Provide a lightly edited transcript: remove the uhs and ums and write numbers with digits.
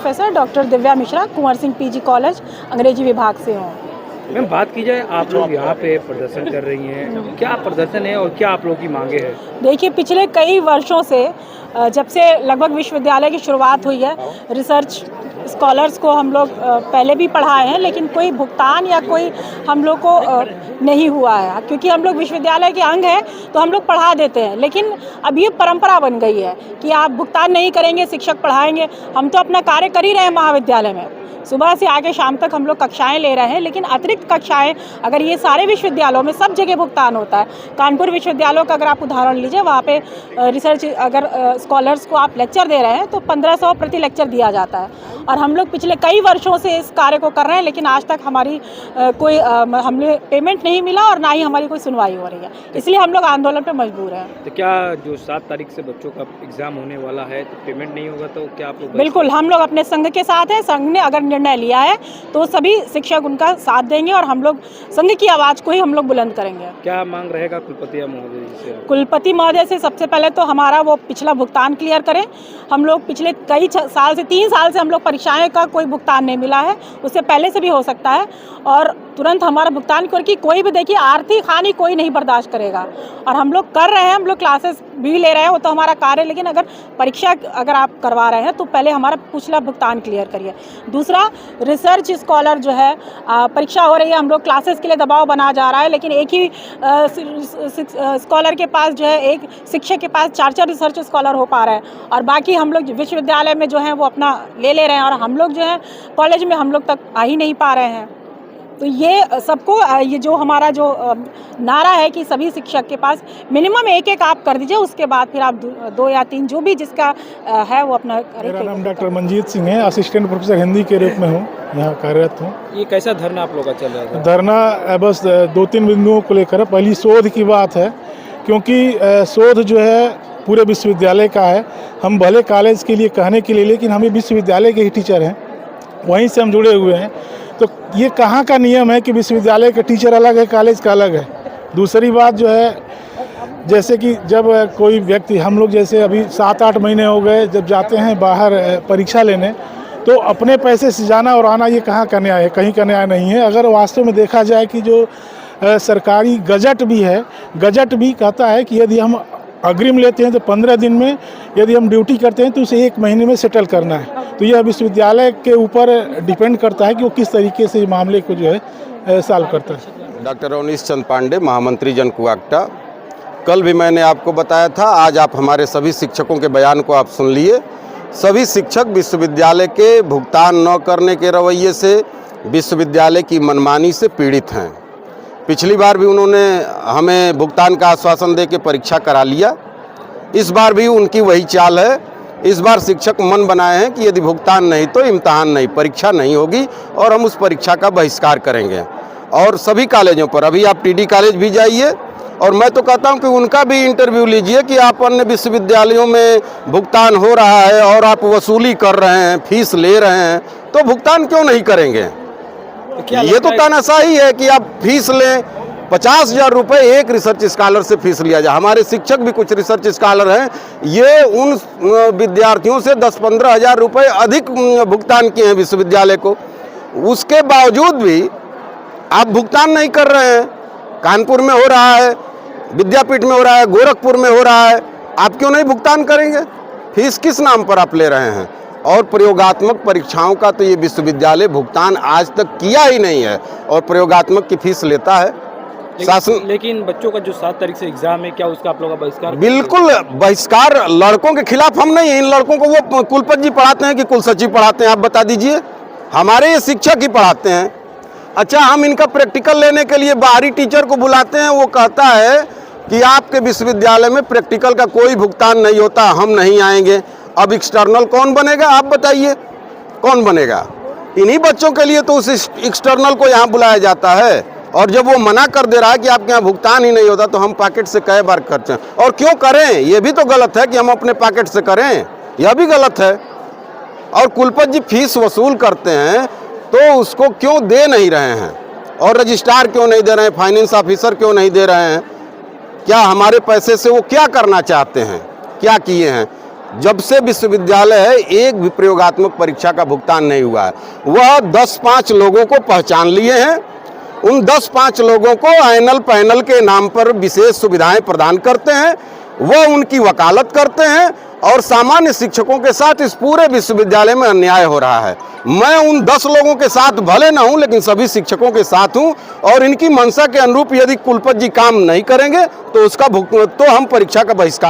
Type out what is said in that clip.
Professor doctor Divya Mishra, Kunwar Singh PG college, अंग्रेजी विभाग से हूँ। मैम, बात की जाए, आप लोग यहाँ पे प्रदर्शन कर रही हैं, क्या प्रदर्शन है और क्या आप लोगों की मांगे हैं? देखिए, पिछले कई वर्षों से जब से लगभग विश्वविद्यालय की शुरुआत हुई है, रिसर्च स्कॉलर्स को हम लोग पहले भी पढ़ाए हैं, लेकिन कोई भुगतान या कोई हम लोग को नहीं हुआ है, क्योंकि हम लोग विश्वविद्यालय के अंग हैं तो हम लोग पढ़ा देते हैं। लेकिन अब ये परंपरा बन गई है कि आप भुगतान नहीं करेंगे, शिक्षक पढ़ाएंगे। हम तो अपना कार्य कर ही रहे हैं महाविद्यालय में, सुबह से आके शाम तक हम लोग कक्षाएं ले रहे हैं, लेकिन अतिरिक्त कक्षाएं अगर ये सारे विश्वविद्यालयों में सब जगह भुगतान होता है। कानपुर विश्वविद्यालय का अगर आप उदाहरण लीजिए, वहाँ पे रिसर्च अगर स्कॉलर्स को आप लेक्चर दे रहे हैं तो 1500 प्रति लेक्चर दिया जाता है। और हम लोग पिछले कई वर्षों से इस कार्य को कर रहे हैं, लेकिन आज तक हमारी कोई हमें पेमेंट नहीं मिला और ना ही हमारी कोई सुनवाई हो रही है, इसलिए हम लोग आंदोलन पर मजबूर हैं। तो क्या जो 7 तारीख से बच्चों का एग्जाम होने वाला है, तो पेमेंट नहीं होगा तो क्या आप लोग? बिल्कुल, हम लोग अपने संघ के साथ हैं। संघ ने अगर निर्णय लिया है तो सभी शिक्षक उनका साथ देंगे और हम लोग संघ की आवाज़ को ही हम लोग बुलंद करेंगे। क्या मांग रहेगा कुलपति महोदय से? कुलपति महोदय से सबसे पहले तो हमारा वो पिछला भुगतान क्लियर करें। हम लोग पिछले कई साल से 3 साल से हम लोग परीक्षाएं का कोई भुगतान नहीं मिला है, उससे पहले से भी हो सकता है, और तुरंत हमारा भुगतान करके कोई भी, देखिए, आर्थिक हानि कोई नहीं बर्दाश्त करेगा। और हम लोग कर रहे हैं, हम लोग क्लासेस भी ले रहे हैं, वो तो हमारा कार्य है, लेकिन अगर परीक्षा अगर आप करवा रहे हैं तो पहले हमारा पिछला भुगतान क्लियर करिए। दूसरा, रिसर्च स्कॉलर जो है, परीक्षा हो रही है, हम लोग क्लासेस के लिए दबाव बना जा रहा है, लेकिन एक ही स्कॉलर के पास जो है, एक शिक्षक के पास 4-4 रिसर्च स्कॉलर हो पा रहे हैं, और बाकी हम लोग विश्वविद्यालय में जो है वो अपना ले रहे हैं, और हम लोग जो है कॉलेज में हम लोग तक आ ही नहीं पा रहे हैं। तो ये सबको, ये जो हमारा जो नारा है कि सभी शिक्षक के पास मिनिमम एक आप कर दीजिए, उसके बाद फिर आप 2 या 3 जो भी जिसका है वो अपना करें। मेरा नाम डॉक्टर मंजीत सिंह है, असिस्टेंट प्रोफेसर हिंदी के रूप में हूँ, यहाँ कार्यरत हूँ। ये कैसा धरना आप लोग का चल रहा है? धरना बस 2-3 बिंदुओं को लेकर है। पहली शोध की बात है, क्योंकि शोध जो है पूरे विश्वविद्यालय का है। हम भले कॉलेज के लिए कहने के लिए, लेकिन हम विश्वविद्यालय के ही टीचर हैं, वहीं से हम जुड़े हुए हैं। तो ये कहाँ का नियम है कि विश्वविद्यालय के टीचर अलग है, कॉलेज का अलग है। दूसरी बात जो है, जैसे कि जब कोई व्यक्ति, हम लोग जैसे अभी 7-8 महीने हो गए जब जाते हैं बाहर परीक्षा लेने, तो अपने पैसे से जाना और आना, ये कहाँ का न्याय है? कहीं का न्याय नहीं है। अगर वास्तव में देखा जाए कि जो सरकारी गजट भी है, गजट भी कहता है कि यदि हम अग्रिम लेते हैं तो 15 दिन में, यदि हम ड्यूटी करते हैं तो उसे 1 महीने में सेटल करना है। तो यह विश्वविद्यालय के ऊपर डिपेंड करता है कि वो किस तरीके से मामले को जो है सॉल्व करता है। डॉक्टर अवनीश चंद पांडे, महामंत्री जन कुआक्टा। कल भी मैंने आपको बताया था, आज आप हमारे सभी शिक्षकों के बयान को आप सुन लिए। सभी शिक्षक विश्वविद्यालय के भुगतान न करने के रवैये से, विश्वविद्यालय की मनमानी से पीड़ित हैं। पिछली बार भी उन्होंने हमें भुगतान का आश्वासन दे के परीक्षा करा लिया, इस बार भी उनकी वही चाल है। इस बार शिक्षक मन बनाए हैं कि यदि भुगतान नहीं तो इम्तहान नहीं, परीक्षा नहीं होगी और हम उस परीक्षा का बहिष्कार करेंगे। और सभी कॉलेजों पर, अभी आप टीडी कॉलेज भी जाइए, और मैं तो कहता हूं कि उनका भी इंटरव्यू लीजिए कि आप अन्य विश्वविद्यालयों में भुगतान हो रहा है और आप वसूली कर रहे हैं, फीस ले रहे हैं, तो भुगतान क्यों नहीं करेंगे? ये तो तानाशाही है कि आप फीस लें, 50,000 रुपये एक रिसर्च स्कॉलर से फीस लिया जाए। हमारे शिक्षक भी कुछ रिसर्च स्कॉलर हैं, ये उन विद्यार्थियों से 10-15 हज़ार रुपये अधिक भुगतान किए हैं विश्वविद्यालय को, उसके बावजूद भी आप भुगतान नहीं कर रहे हैं। कानपुर में हो रहा है, विद्यापीठ में हो रहा है, गोरखपुर में हो रहा है, आप क्यों नहीं भुगतान करेंगे? फीस किस नाम पर आप ले रहे हैं? और प्रयोगात्मक परीक्षाओं का तो ये विश्वविद्यालय भुगतान आज तक किया ही नहीं है, और प्रयोगात्मक की फीस लेता है शासन। लेकिन बच्चों का जो 7 तारीख से एग्जाम है, क्या उसका आप लोगों का बहिष्कार? बिल्कुल बहिष्कार। लड़कों के खिलाफ हम नहीं, इन लड़कों को वो कुलपति जी पढ़ाते हैं कि कुलसचिव पढ़ाते हैं, आप बता दीजिए। हमारे ये शिक्षक ही पढ़ाते हैं। अच्छा, हम इनका प्रैक्टिकल लेने के लिए बाहरी टीचर को बुलाते हैं, वो कहता है कि आपके विश्वविद्यालय में प्रैक्टिकल का कोई भुगतान नहीं होता, हम नहीं आएंगे। अब एक्सटर्नल कौन बनेगा, आप बताइए, कौन बनेगा? इन्हीं बच्चों के लिए तो उस एक्सटर्नल को यहाँ बुलाया जाता है, और जब वो मना कर दे रहा है कि आपके यहाँ भुगतान ही नहीं होता, तो हम पॉकेट से कई बार खर्च हैं। और क्यों करें? ये भी तो गलत है कि हम अपने पॉकेट से करें, यह भी गलत है। और कुलपति जी फीस वसूल करते हैं तो उसको क्यों दे नहीं रहे हैं? और रजिस्ट्रार क्यों नहीं दे रहे हैं? फाइनेंस ऑफिसर क्यों नहीं दे रहे हैं? क्या हमारे पैसे से वो क्या करना चाहते हैं, क्या किए हैं? जब से विश्वविद्यालय है एक भी प्रयोगात्मक परीक्षा का भुगतान नहीं हुआ है। वह 10-5 लोगों को पहचान लिए हैं, उन 10-5 लोगों को एनुअल पैनल के नाम पर विशेष सुविधाएं प्रदान करते हैं, वह उनकी वकालत करते हैं और सामान्य शिक्षकों के साथ इस पूरे विश्वविद्यालय में अन्याय हो रहा है। मैं उन 10 लोगों के साथ भले ना हूं, लेकिन सभी शिक्षकों के साथ हूं और इनकी मंशा के अनुरूप यदि कुलपति जी काम नहीं करेंगे तो हम परीक्षा का बहिष्कार